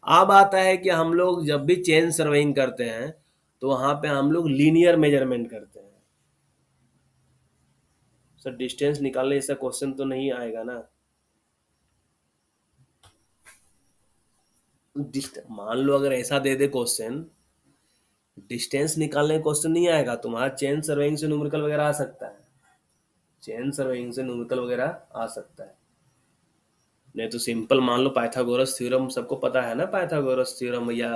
अब आता है कि हम लोग जब भी चेन सर्वेइंग करते हैं तो वहां पे हम लोग लीनियर मेजरमेंट करते हैं। सर डिस्टेंस निकालने जैसा क्वेश्चन तो नहीं आएगा ना। मान लो अगर ऐसा दे दे क्वेश्चन, डिस्टेंस निकालने का क्वेश्चन नहीं आएगा, तुम्हारा चेन सर्वेइंग से न्यूमेरिकल वगैरह आ सकता है। चेन सर्वेइंग से न्यूमेरिकल वगैरह आ सकता है। नहीं तो सिंपल मान लो पाइथागोरस थ्योरम सबको पता है ना, पाइथागोरस थ्योरम या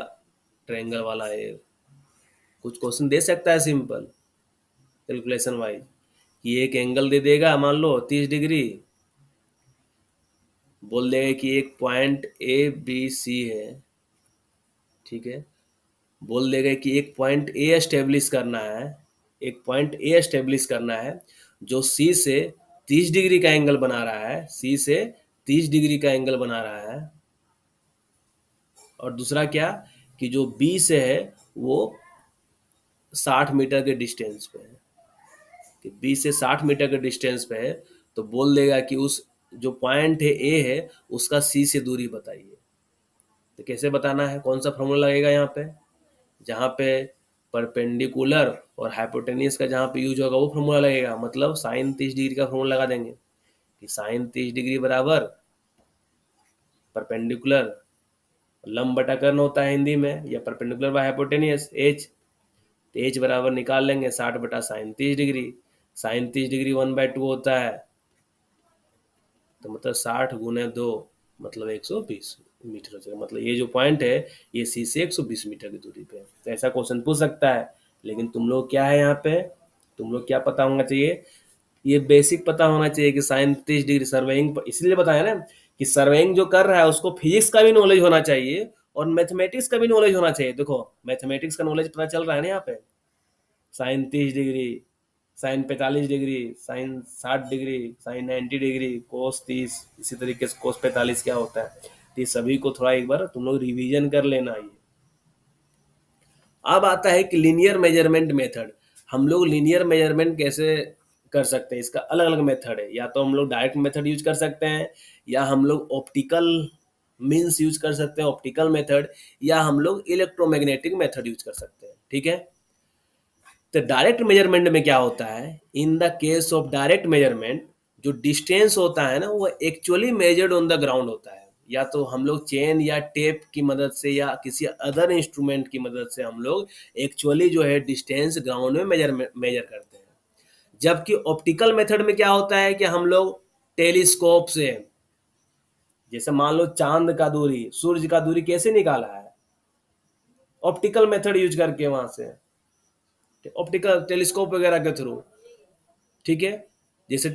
ट्रायंगल वाला है, कुछ क्वेश्चन दे सकता है सिंपल कैलकुलेशन वाइज, कि एक एंगल दे देगा मान लो 30 डिग्री, बोल देगा कि एक पॉइंट ए बी सी है, ठीक है, बोल देगा कि एक पॉइंट ए एस्टेब्लिश करना है, एक पॉइंट ए एस्टेब्लिश करना है जो सी से 30 डिग्री का एंगल बना रहा है, सी से 30 डिग्री का एंगल बना रहा है। और दूसरा क्या, कि जो बी से है वो 60 मीटर के डिस्टेंस पे है, कि बी से 60 मीटर के डिस्टेंस पे है, तो बोल देगा कि उस जो पॉइंट है ए है उसका सी से दूरी बताइए। तो कैसे बताना है, कौन सा फॉर्मूला लगेगा यहाँ पे, जहाँ पे परपेंडिकुलर और हाइपोटेनियस का जहाँ पे यूज होगा वो फॉर्मूला लगेगा, मतलब साइन 30 डिग्री का फॉर्मूला लगा देंगे कि साइन 30 डिग्री बराबर परपेंडिकुलर, लंब बटा कर्ण होता है हिंदी में, या परपेंडिकुलर बाय हाइपोटेनियस एच, तो एच बराबर निकाल लेंगे 60 बटा साइन 30 डिग्री, साइन 30 डिग्री 1/2 होता है, तो मतलब 60 × 2 मतलब 120 मीटर हो जाएगा। मतलब ये जो पॉइंट है ये सी से 120 मीटर की दूरी पे है। तो ऐसा क्वेश्चन पूछ सकता है, लेकिन तुम लोग क्या है यहाँ पे, तुम लोग क्या पता होना चाहिए, ये बेसिक पता होना चाहिए कि साइन 30 डिग्री सर्वेइंग, इसलिए बताया ना कि सर्वेइंग जो कर रहा है उसको फिजिक्स का भी नॉलेज होना चाहिए और मैथमेटिक्स का भी नॉलेज होना चाहिए। देखो मैथमेटिक्स का नॉलेज पता चल रहा है ना यहाँ पे, sine 30 degree, sine 45 degree, sine 60 degree, sine 90 degree, cos 30, इसी तरीके से कोस 45 क्या होता है, तो ये सभी को थोड़ा एक बार तुम लोग रिवीजन कर लेना। ये अब आता है कि लीनियर मेजरमेंट मेथड, हम लोग लीनियर मेजरमेंट कैसे कर सकते हैं, इसका अलग अलग मेथड है, या तो हम लोग डायरेक्ट मेथड यूज कर सकते हैं, या हम लोग ऑप्टिकल मीन्स यूज कर सकते हैं ऑप्टिकल मेथड, या हम लोग इलेक्ट्रोमैग्नेटिक मेथड यूज कर सकते हैं, ठीक है। तो डायरेक्ट मेजरमेंट में क्या होता है, in the case of direct measurement जो डिस्टेंस होता है ना वो actually measured on the ground होता है, या तो हम लोग चेन या टेप की मदद से या किसी अदर इंस्ट्रूमेंट की मदद से हम लोग एक्चुअली जो है डिस्टेंस ग्राउंड में मेजर करते हैं। जबकि ऑप्टिकल मेथड में क्या होता है कि हम लोग टेलीस्कोप से, जैसे मान लो चांद का दूरी, सूर्य का दूरी कैसे निकाला है, ऑप्टिकल मेथड यूज करके, वहां से ऑप्टिकल टेलीस्कोप वगैरह के थ्रू, ठीक है। जैसे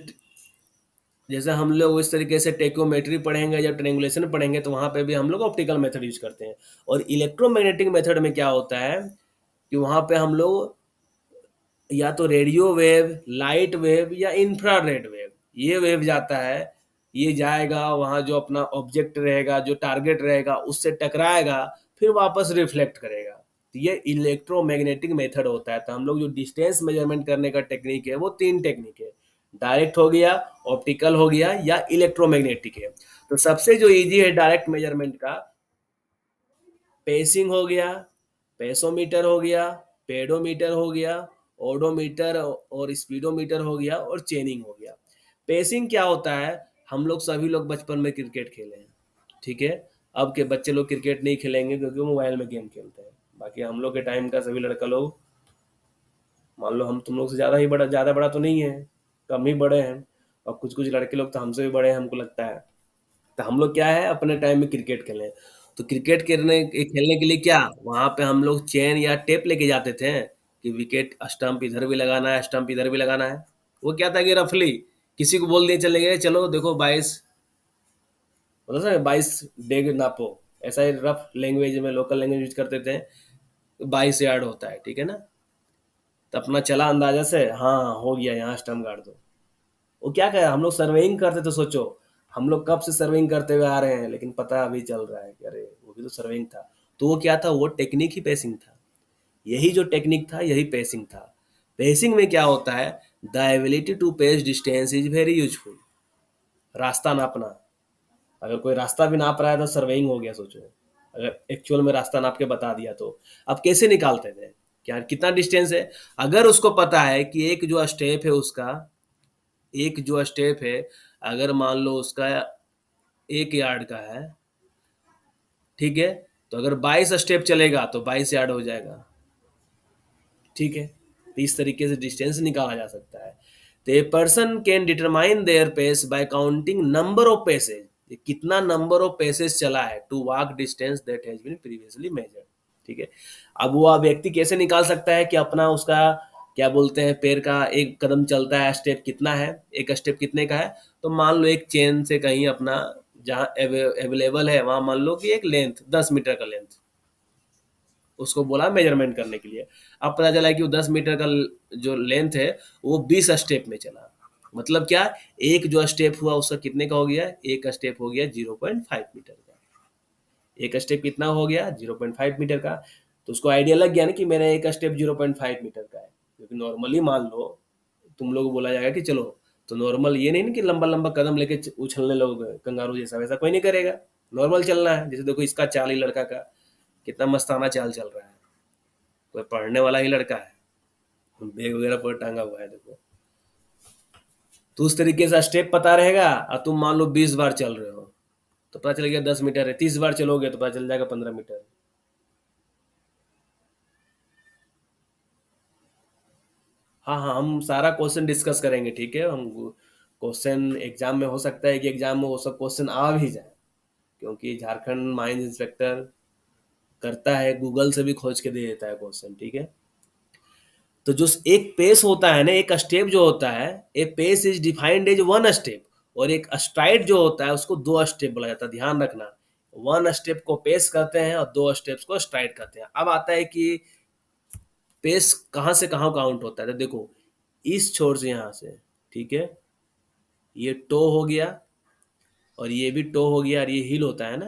जैसे हम लोग इस तरीके से टेक्योमेट्री पढ़ेंगे या ट्रेंगुलेशन पढ़ेंगे तो वहां पे भी हम लोग ऑप्टिकल मेथड यूज करते हैं। और इलेक्ट्रोमैग्नेटिक मेथड में क्या होता है कि वहां पे हम लोग या तो रेडियो वेव, लाइट वेव या इंफ्रारेड वेव, ये वेव जाता है, ये जाएगा वहां जो अपना ऑब्जेक्ट रहेगा, जो टारगेट रहेगा उससे टकराएगा, फिर वापस रिफ्लेक्ट करेगा। तो ये इलेक्ट्रोमैग्नेटिक मेथड होता है। तो हम लोग जो डिस्टेंस मेजरमेंट करने का टेक्निक है वो 3 टेक्निक है, डायरेक्ट हो गया, ऑप्टिकल हो गया, या इलेक्ट्रोमैग्नेटिक है। तो सबसे जो इजी है डायरेक्ट मेजरमेंट का, पेसिंग हो गया, पेसोमीटर हो गया, पेडोमीटर हो गया, ओडोमीटर और स्पीडोमीटर हो गया, और चेनिंग हो गया। पेसिंग क्या होता है, हम लोग सभी लोग बचपन में क्रिकेट खेले हैं, ठीक है। अब के बच्चे लोग क्रिकेट नहीं खेलेंगे क्योंकि वो मोबाइल में गेम खेलते हैं। बाकी हम लोग के टाइम का सभी लड़का लोग, मान लो हम तुम लोग से ज़्यादा ही बड़ा, ज़्यादा बड़ा तो नहीं है, कम ही बड़े हैं, और कुछ कुछ लड़के लोग तो हमसे भी बड़े हैं हमको लगता है। तो हम लोग क्या है अपने टाइम में क्रिकेट खेले। तो क्रिकेट खेलने खेलने के लिए क्या, वहां पे हम लोग चेन या टेप लेके जाते थे कि विकेट स्टंप इधर भी लगाना है, स्टंप इधर भी लगाना है। वो क्या था कि रफली किसी को बोल दिए चले गए, चलो देखो 22, मतलब ना 22 डेग नापो, ऐसा ही रफ लैंग्वेज में, लोकल लैंग्वेज यूज करते थे। 22 यार्ड होता है, ठीक है ना। तो अपना चला अंदाजा से, हाँ हो गया, यहाँ स्टंप गाड़ दो। वो क्या कहे, हम लोग सर्वेइंग करते थे, सोचो हम लोग कब से सर्वेइंग करते हुए आ रहे हैं, लेकिन पता अभी चल रहा है कि अरे वो भी तो सर्वेइंग था। तो वो क्या था, वो टेक्निक ही पेसिंग था। यही जो टेक्निक था यही पेसिंग था। पेसिंग में क्या होता है, the ability to pace distance is very useful. रास्ता नापना, अगर कोई रास्ता भी नाप रहा है तो सर्वेइंग हो गया, सोचो। अगर एक्चुअल में रास्ता नाप के बता दिया तो। अब कैसे निकालते थे, क्या कितना डिस्टेंस है, अगर उसको पता है कि एक जो स्टेप है, अगर मान लो उसका 1 यार्ड का है, ठीक है, तो अगर 22 स्टेप चलेगा तो 22 यार्ड हो जाएगा, ठीक है। तो इस तरीके से डिस्टेंस निकाला जा सकता है। तो a person can determine their pace by counting number of paces, कितना नंबर ऑफ पेसेज चला है to walk distance that has been previously measured, ठीक है। अब वो व्यक्ति कैसे निकाल सकता है कि अपना उसका क्या बोलते हैं पैर का एक कदम चलता है, स्टेप कितना है, एक स्टेप कितने का है। तो मान लो एक चेन से कहीं अपना जहाँ अवेलेबल है वहां मान लो कि एक लेंथ 10 मीटर का लेंथ, उसको बोला मेजरमेंट करने के लिए। अब पता चला कि वो 10 मीटर का जो लेंथ है वो 20 स्टेप में चला। मतलब क्या, एक जो स्टेप हुआ उसका कितने का हो गया, एक स्टेप हो गया 0.5 मीटर का। एक स्टेप कितना हो गया, 0.5 मीटर का। तो उसको आइडिया लग गया ना कि मेरा एक स्टेप 0.5 मीटर का है। क्योंकि नॉर्मली मान लो तुम लोग को बोला जाएगा कि चलो, तो नॉर्मल ये नहीं ना कि लंबा लंबा कदम लेके उछलने लोगे कंगारू जैसा, वैसा कोई नहीं करेगा। नॉर्मल चलना है। जैसे देखो इसका चाल ही लड़का का कितना मस्ताना चाल चल रहा है, कोई पढ़ने वाला ही लड़का है, बैग वगैरह पर टांगा हुआ है देखो। तो उस तरीके से स्टेप पता रहेगा। और तुम मान लो 20 बार चल रहे हो तो पता चल गया 10 मीटर है, 30 बार चलोगे तो पता चल जाएगा 15 मीटर। हाँ हाँ, हम सारा क्वेश्चन डिस्कस करेंगे, ठीक है। हम क्वेश्चन एग्जाम में हो सकता है कि एग्जाम में वो सब क्वेश्चन आ भी जाए, क्योंकि झारखंड माइंस इंस्पेक्टर करता है, गूगल से भी खोज के दे देता है क्वेश्चन, ठीक है। तो जो एक पेस होता है ना, एक स्टेप जो होता है, a pace is defined as 1 step, और एक स्ट्राइड जो होता है उसको 2 स्टेप बोला जाता है, ध्यान रखना। 1 स्टेप को पेस कहते हैं और 2 स्टेप्स को स्ट्राइड कहते हैं। अब आता है कि पेस कहाँ से कहाँ काउंट होता है। तो देखो इस छोर से यहाँ से, ठीक है, ये टो हो गया और ये भी टो हो गया और ये हिल होता है ना।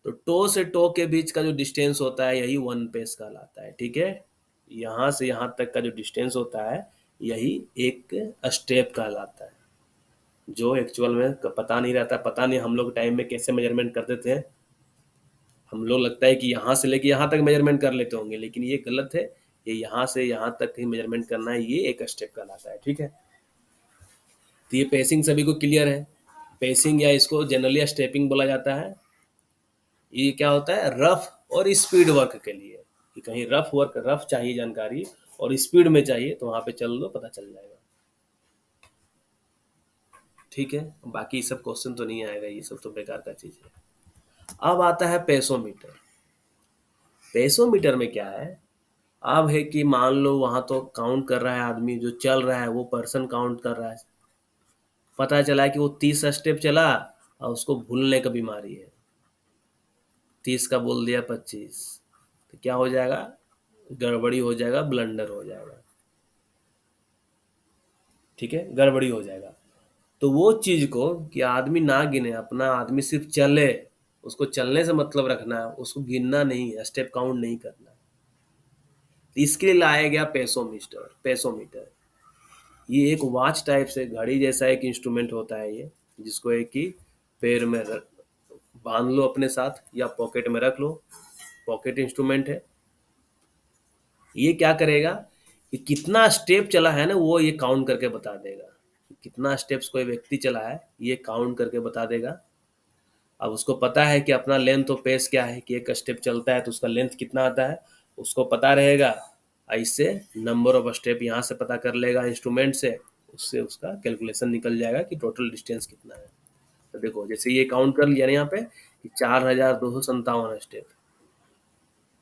तो टो से टो के बीच का जो डिस्टेंस होता है यही 1 पेस कहलाता है, ठीक है। यहाँ से यहाँ तक का जो डिस्टेंस होता है यही एक स्टेप कहलाता है, जो एक्चुअल में पता नहीं रहता। पता नहीं हम लोग टाइम में कैसे मेजरमेंट करते थे, हम लोग लगता है कि यहाँ से लेके यहाँ तक मेजरमेंट कर लेते होंगे, लेकिन ये गलत है। ये यहाँ से यहाँ तक ही मेजरमेंट करना है, ये एक स्टेप कहलाता है, ठीक है। तो ये पेसिंग सभी को क्लियर है। पेसिंग या इसको जनरली स्टेपिंग बोला जाता है। ये क्या होता है, रफ और स्पीड वर्क के लिए, कि कहीं रफ चाहिए जानकारी और स्पीड में चाहिए तो वहां पे चल लो, पता चल जाएगा, ठीक है। बाकी ये सब क्वेश्चन तो नहीं आएगा, ये सब तो बेकार का चीज है। अब आता है पेसोमीटर। पेसोमीटर में क्या है, अब है कि मान लो वहां तो काउंट कर रहा है आदमी, जो चल रहा है वो पर्सन काउंट कर रहा है। पता चला कि वो 30 स्टेप चला और उसको भूलने का बीमारी है, 30 का बोल दिया 25, तो क्या हो जाएगा, गड़बड़ी हो जाएगा, ब्लंडर हो जाएगा, ठीक है, गड़बड़ी हो जाएगा। तो वो चीज को कि आदमी ना गिने, अपना आदमी सिर्फ चले, उसको चलने से मतलब रखना है, उसको गिनना नहीं है, स्टेप काउंट नहीं करना है। तो इसके लिए लाया गया पेसोमीटर। पेसोमीटर ये एक वॉच टाइप से घड़ी जैसा एक इंस्ट्रूमेंट होता है ये, जिसको एक कि पैर में बांध लो अपने साथ या पॉकेट में रख लो। पॉकेट इंस्ट्रूमेंट है। ये क्या करेगा कि कितना स्टेप चला है ना वो ये काउंट करके बता देगा। कितना स्टेप्स कोई व्यक्ति चला है ये काउंट करके बता देगा। अब उसको पता है कि अपना लेंथ और पेस क्या है, कि एक स्टेप चलता है तो उसका लेंथ कितना आता है उसको पता रहेगा। इससे नंबर ऑफ स्टेप यहाँ से पता कर लेगा इंस्ट्रूमेंट से, उससे उसका कैलकुलेशन निकल जाएगा कि टोटल डिस्टेंस कितना है। तो देखो जैसे ये काउंट कर लिया ना यहाँ पे कि 4257 स्टेप,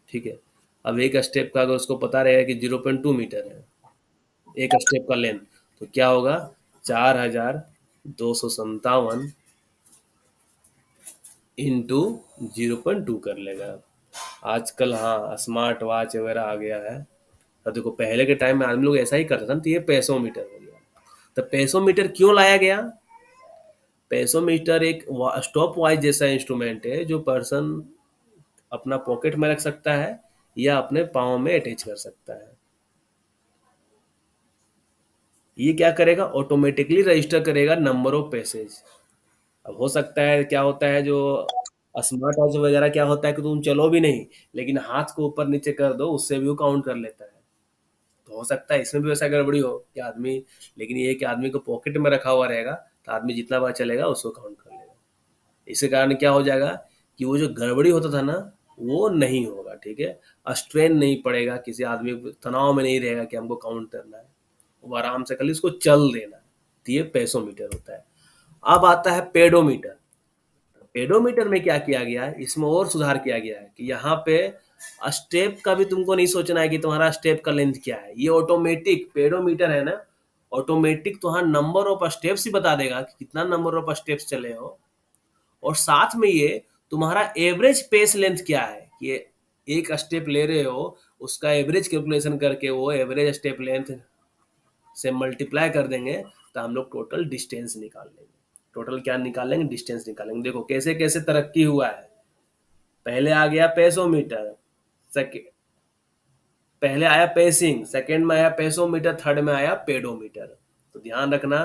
ठीक है। अब एक स्टेप का अगर उसको पता रहेगा कि 0.2 मीटर है एक स्टेप का लेंथ, तो क्या होगा, 4257 इंटू 0.2 कर लेगा। आजकल हाँ स्मार्ट वॉच वगैरह आ गया है। तो देखो पहले के टाइम में आदमी लोग ऐसा ही करते थे ना, तो ये पेसोमीटर हो गया। तो पेसोमीटर क्यों लाया गया, पेसोमीटर एक स्टॉप वॉच जैसा इंस्ट्रूमेंट है जो पर्सन अपना पॉकेट में रख सकता है या अपने पाँव में अटैच कर सकता है। ये क्या करेगा, ऑटोमेटिकली रजिस्टर करेगा नंबर ऑफ पैसेज। अब हो सकता है क्या होता है जो स्मार्ट वॉच वगैरह क्या होता है कि तुम चलो भी नहीं, लेकिन हाथ को ऊपर नीचे कर दो, उससे भी वो काउंट कर लेता है। तो हो सकता है इसमें भी वैसा गड़बड़ी हो कि आदमी, लेकिन ये है कि आदमी को पॉकेट में रखा हुआ रहेगा, तो आदमी जितना बार चलेगा उसको काउंट कर लेगा। इसी कारण क्या हो जाएगा कि वो जो गड़बड़ी होता था ना, वो नहीं होगा, ठीक है। स्ट्रेन नहीं पड़ेगा, किसी आदमी को तनाव में नहीं रहेगा कि हमको काउंट करना है, वो आराम से कर इसको चल देना है। तो ये पेसोमीटर होता है। अब आता है पेडोमीटर। पेडोमीटर में क्या किया गया है, इसमें और सुधार किया गया है कि यहाँ पे स्टेप का भी तुमको नहीं सोचना है कि तुम्हारा स्टेप का लेंथ क्या है। ये ऑटोमेटिक पेडोमीटर है ना, ऑटोमेटिक तुम्हारा नंबर ऑफ स्टेप्स ही बता देगा कि कितना नंबर ऑफ स्टेप्स चले हो। और साथ में ये तुम्हारा एवरेज पेस लेंथ क्या है, कि एक स्टेप ले रहे हो, उसका एवरेज कैलकुलेशन करके वो एवरेज स्टेप लेंथ से मल्टीप्लाई कर देंगे, तो हम लोग टोटल डिस्टेंस निकाल लेंगे। टोटल क्या निकालेंगे, डिस्टेंस निकालेंगे। देखो कैसे कैसे तरक्की हुआ है। पहले आ गया पेसोमीटर, सेके पहले आया पेसिंग, सेकंड में आया पेसोमीटर, थर्ड में आया पेडोमीटर। तो ध्यान रखना,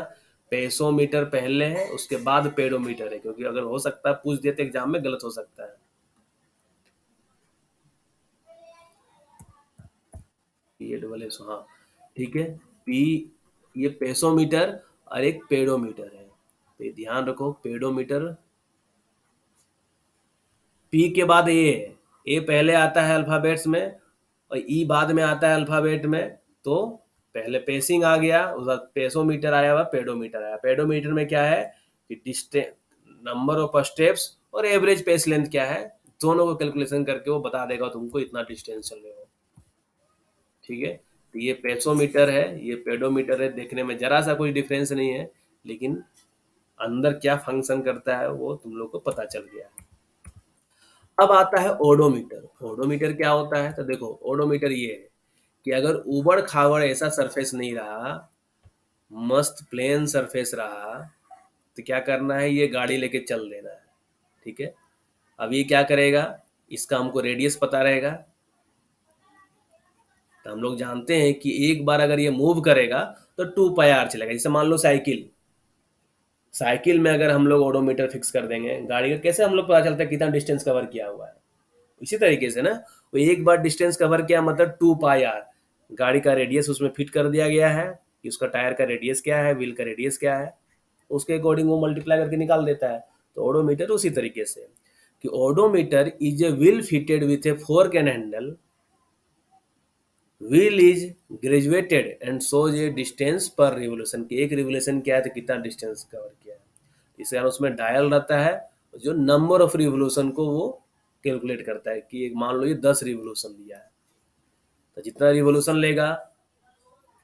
पेसोमीटर पहले है, उसके बाद पेडोमीटर है, क्योंकि अगर हो सकता है पूछ देते एग्जाम में, गलत हो सकता है। पी ए डबल एस, हाँ, ठीक है। पी, ये पेसोमीटर और एक पेडोमीटर है। तो ये ध्यान रखो, पेडोमीटर, पी के बाद ए है। ए पहले आता है अल्फाबेट्स में, और ई बाद में आता है अल्फाबेट में। तो पहले पेसिंग आ गया, उसके बाद पेसोमीटर आया, हुआ पेडोमीटर आया। पेडोमीटर में क्या है कि डिस्टेंस, नंबर ऑफ स्टेप्स और एवरेज पेस लेंथ क्या है, दोनों को कैलकुलेशन करके वो बता देगा तुमको इतना डिस्टेंस चल रहे हो, ठीक है। तो ये पेसोमीटर है, ये पेडोमीटर है। देखने में जरा सा कोई डिफरेंस नहीं है, लेकिन अंदर क्या फंक्शन करता है वो तुम लोग को पता चल गया है। अब आता है ओडोमीटर। ओडोमीटर क्या होता है, तो देखो ओडोमीटर ये है कि अगर उबड़ खाबड़ ऐसा सरफेस नहीं रहा, मस्त प्लेन सरफेस रहा, तो क्या करना है, ये गाड़ी लेके चल देना है, ठीक है। अब ये क्या करेगा, इसका हमको रेडियस पता रहेगा। तो हम लोग जानते हैं कि एक बार अगर ये मूव करेगा तो 2 पाई आर चलेगा। जैसे मान लो साइकिल, साइकिल में अगर हम लोग ओडोमीटर फिक्स कर देंगे, गाड़ी का कैसे हम लोग पता चलता है कितना डिस्टेंस कवर किया हुआ है। इसी तरीके से ना, वो एक बार डिस्टेंस कवर किया मतलब 2 पाई आर, गाड़ी का रेडियस उसमें फिट कर दिया गया है कि उसका टायर का रेडियस क्या है, व्हील का रेडियस क्या है, उसके अकॉर्डिंग वो मल्टीप्लाई करके निकाल देता है। तो ओडोमीटर उसी तरीके से, कि odometer is a wheel fitted with A fork and handle, wheel is graduated and shows A distance per revolution, की एक रिवोल्यूशन क्या है तो कितना डिस्टेंस कवर किया है। इस कारण उसमें डायल रहता है, जो नंबर ऑफ रिवोल्यूशन को वो कैलकुलेट करता है, कि एक मान लो ये 10 रिवोल्यूशन लिया है, तो जितना रिवोल्यूशन लेगा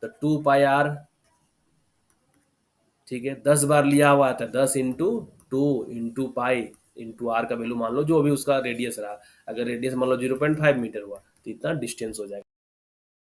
तो 2 पाई आर, ठीक है। 10 बार लिया हुआ है तो 10 × 2 × पाई इंटू आर का वैल्यू मान लो जो भी उसका रेडियस रहा। अगर रेडियस मान लो 0.5 मीटर हुआ, तो इतना डिस्टेंस हो जाएगा।